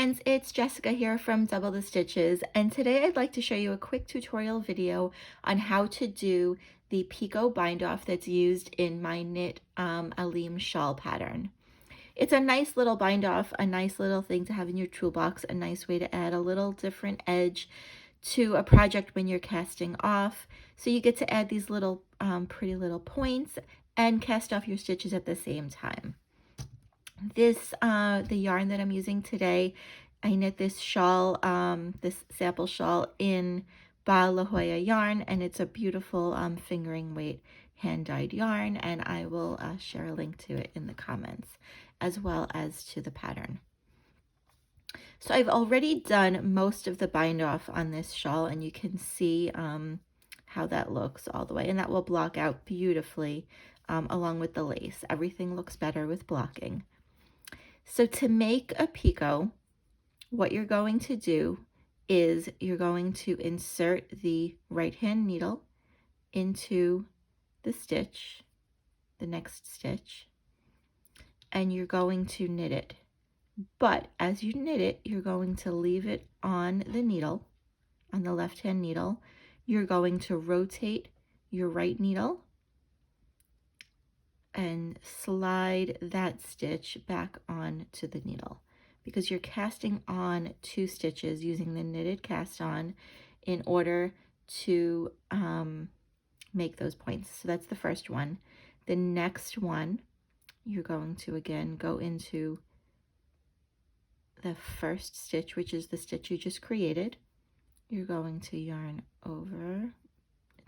friends, it's Jessica here from Double the Stitches, and today I'd like to show you a quick tutorial video on how to do the Picot Bind-Off that's used in my knit Alim shawl pattern. It's a nice little bind-off, a nice little thing to have in your toolbox, a nice way to add a little different edge to a project when you're casting off. So you get to add these little pretty little points and cast off your stitches at the same time. This, the yarn that I'm using today, I knit this shawl, this sample shawl in Ba La Jolla yarn, and it's a beautiful fingering weight hand-dyed yarn, and I will share a link to it in the comments, as well as to the pattern. So I've already done most of the bind off on this shawl, and you can see how that looks all the way, and that will block out beautifully along with the lace. Everything looks better with blocking. So to make a picot, what you're going to do is you're going to insert the right hand needle into the stitch, the next stitch, and you're going to knit it. But as you knit it, you're going to leave it on the needle, on the left hand needle. You're going to rotate your right needle and slide that stitch back onto the needle, because you're casting on 2 stitches using the knitted cast on in order to make those points. So that's the first one. The next one, you're going to again go into the first stitch, which is the stitch you just created. You're going to yarn over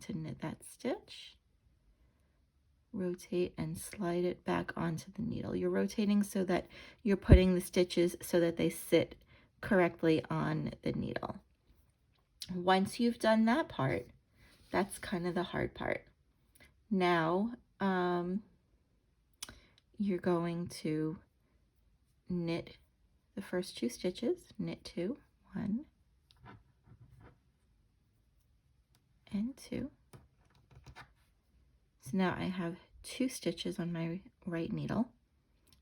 to knit that stitch, rotate and slide it back onto the needle. You're rotating so that you're putting the stitches so that they sit correctly on the needle. Once you've done that part, that's kind of the hard part. Now you're going to knit the first 2 stitches, knit 2, 1 and 2. So now I have 2 stitches on my right needle.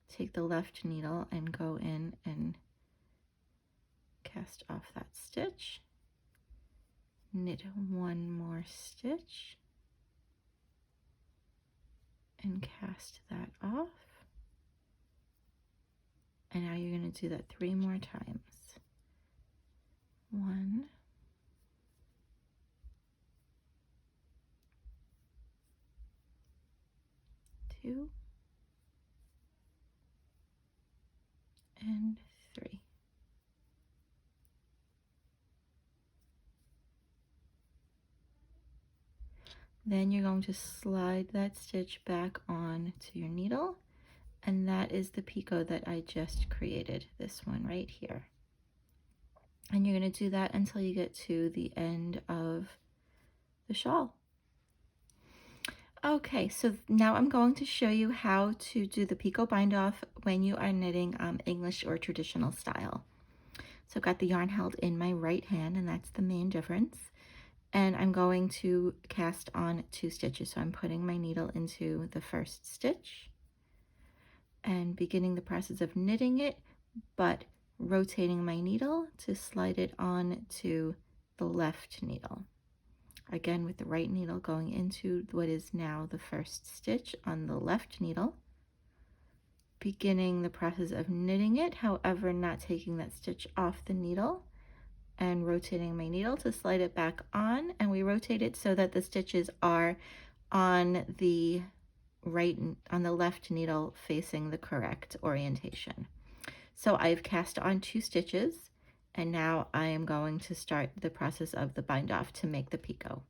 Take the left needle and go in and cast off that stitch. Knit 1 more stitch and cast that off. And now you're going to do that 3 more times. 1, 2, and 3. Then you're going to slide that stitch back on to your needle, and that is the picot that I just created, this one right here. And you're going to do that until you get to the end of the shawl. Okay, so now I'm going to show you how to do the Picot Bind-Off when you are knitting English or traditional style. So I've got the yarn held in my right hand, and that's the main difference. And I'm going to cast on 2 stitches. So I'm putting my needle into the first stitch and beginning the process of knitting it, but rotating my needle to slide it on to the left needle. Again, with the right needle going into what is now the first stitch on the left needle, beginning the process of knitting it, however not taking that stitch off the needle, and rotating my needle to slide it back on. And we rotate it so that the stitches are on the left needle facing the correct orientation. So I've cast on 2 stitches, and now I am going to start the process of the bind off to make the picot.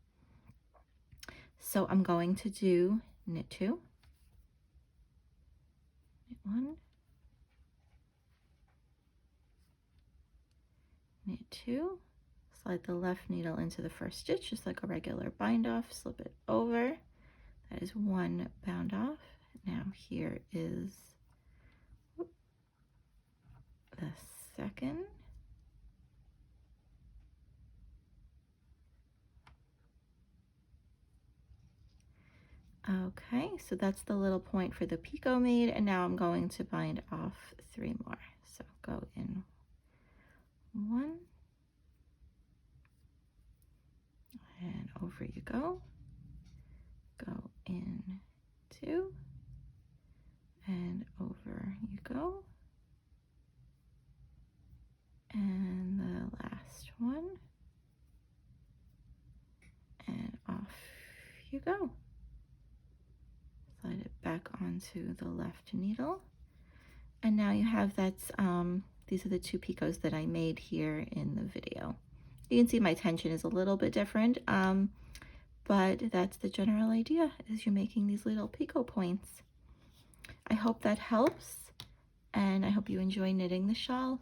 So I'm going to do knit 2, knit 1, knit 2, slide the left needle into the first stitch just like a regular bind off, slip it over. That is 1 bound off. Now here is the second. Okay, so that's the little point for the picot made, and now I'm going to bind off 3 more. So go in one, and over you go. Go in two, and over you go. And the last one, and off you go. Slide it back onto the left needle. And now you have these are the two picots that I made here in the video. You can see my tension is a little bit different, but that's the general idea, is you're making these little picot points. I hope that helps, and I hope you enjoy knitting the shawl.